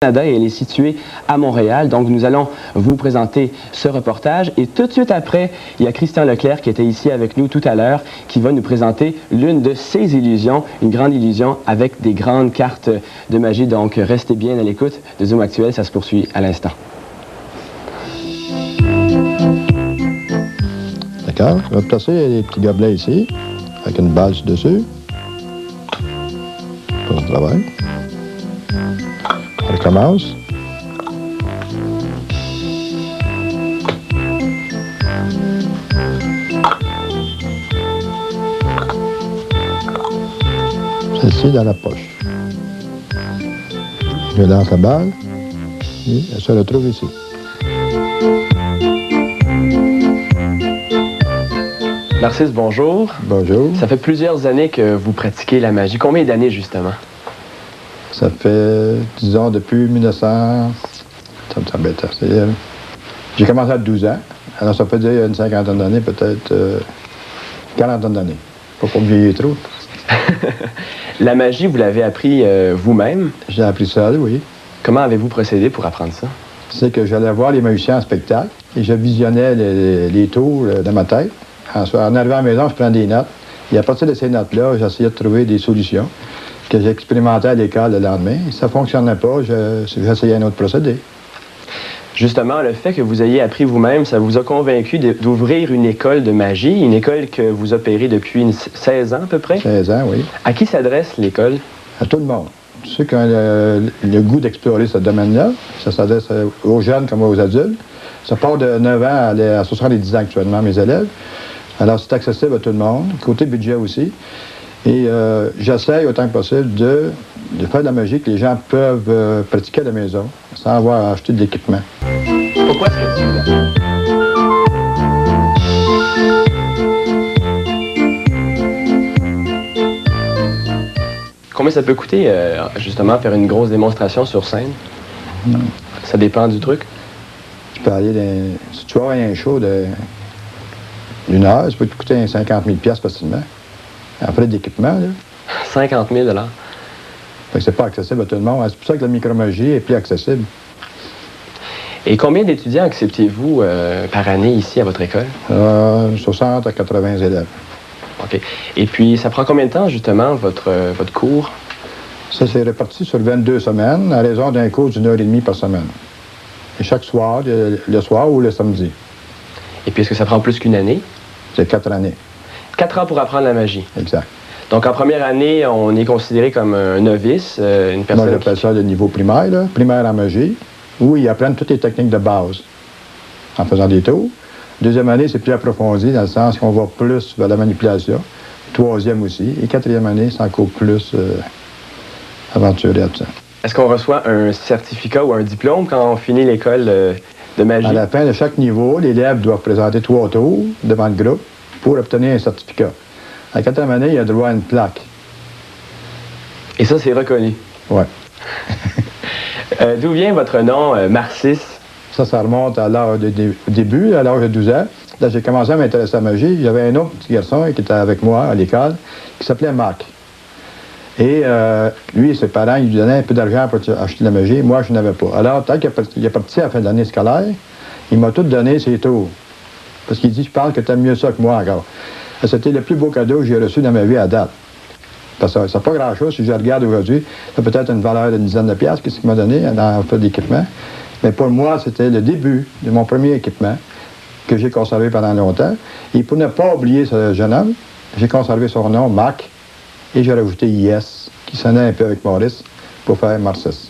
Canada et elle est située à Montréal. Donc, nous allons vous présenter ce reportage. Et tout de suite après, il y a Christian Leclerc qui était ici avec nous tout à l'heure, qui va nous présenter l'une de ses illusions, une grande illusion avec des grandes cartes de magie. Donc, restez bien à l'écoute de Zoom Actuel, ça se poursuit à l'instant. D'accord, je vais placer les petits gobelets ici, avec une balle dessus. Pour le travail. On commence. Celle-ci dans la poche. Je lance la balle et elle se retrouve ici. Narcisse, bonjour. Bonjour. Ça fait plusieurs années que vous pratiquez la magie. Combien d'années, justement? Ça fait, disons, depuis 1900... Ça me semble assez. J'ai commencé à 12 ans. Alors, ça peut dire une cinquantaine d'années, peut-être quarantaine d'années. Pas pour me vieillir trop. La magie, vous l'avez appris vous-même? J'ai appris ça, oui. Comment avez-vous procédé pour apprendre ça? C'est que j'allais voir les magiciens en spectacle et je visionnais les tours dans ma tête. En arrivant à la maison, je prenais des notes. Et à partir de ces notes-là, j'essayais de trouver des solutions que j'expérimentais à l'école le lendemain. Et ça ne fonctionnait pas, j'essayais un autre procédé. Justement, le fait que vous ayez appris vous-même, ça vous a convaincu d'ouvrir une école de magie, une école que vous opérez depuis 16 ans à peu près? 16 ans, oui. À qui s'adresse l'école? À tout le monde. Tous ceux qui ont le goût d'explorer ce domaine-là, ça s'adresse aux jeunes comme aux adultes. Ça part de 9 ans à 70 ans actuellement, mes élèves. Alors, c'est accessible à tout le monde, côté budget aussi. Et j'essaie autant que possible de faire de la magie que les gens peuvent pratiquer à la maison sans avoir à acheter de l'équipement. Pourquoi est-ce que tu... Combien ça peut coûter, justement, faire une grosse démonstration sur scène? Ça dépend du truc? Tu peux aller si tu as un show d'une heure, ça peut te coûter 50 000 facilement. Après d'équipement, là. 50 000 $. Fait que c'est pas accessible à tout le monde. C'est pour ça que la micromagie est plus accessible. Et combien d'étudiants acceptez-vous par année ici à votre école? 60 à 80 élèves. OK. Et puis, ça prend combien de temps, justement, votre cours? Ça, c'est réparti sur 22 semaines, à raison d'un cours d'une heure et demie par semaine. Et chaque soir, le soir ou le samedi. Et puis, est-ce que ça prend plus qu'une année? C'est 4 années. 4 ans pour apprendre la magie. Exact. Donc, en première année, on est considéré comme un novice, une personne... Moi, j'appelle ça le niveau primaire, là, primaire en magie, où ils apprennent toutes les techniques de base en faisant des tours. Deuxième année, c'est plus approfondi, dans le sens qu'on va plus vers la manipulation. Troisième aussi. Et quatrième année, c'est encore plus aventuré. Est-ce qu'on reçoit un certificat ou un diplôme quand on finit l'école de magie? À la fin de chaque niveau, l'élève doit présenter 3 tours devant le groupe pour obtenir un certificat. À la quatrième année, il a droit à une plaque. Et ça, c'est reconnu? Oui. D'où vient votre nom, Narcisse? Ça remonte à l'âge début, à l'âge de 12 ans. Là, j'ai commencé à m'intéresser à la magie. J'avais un autre petit garçon qui était avec moi à l'école, qui s'appelait Marc. Et lui et ses parents, ils lui donnaient un peu d'argent pour acheter de la magie. Moi, je n'avais pas. Alors, tant qu'il est parti à la fin de l'année scolaire, il m'a tout donné ses tours. Parce qu'il dit, je pense que tu aimes mieux ça que moi encore. C'était le plus beau cadeau que j'ai reçu dans ma vie à date. Parce que ça n'a pas grand-chose. Si je regarde aujourd'hui, ça a peut-être une valeur d'une dizaine de piastres, qu'est-ce qu'il m'a donné dans un peu d'équipement. Mais pour moi, c'était le début de mon premier équipement que j'ai conservé pendant longtemps. Et pour ne pas oublier ce jeune homme, j'ai conservé son nom, Mac, et j'ai rajouté IS, qui sonnait un peu avec Maurice, pour faire Narcisse.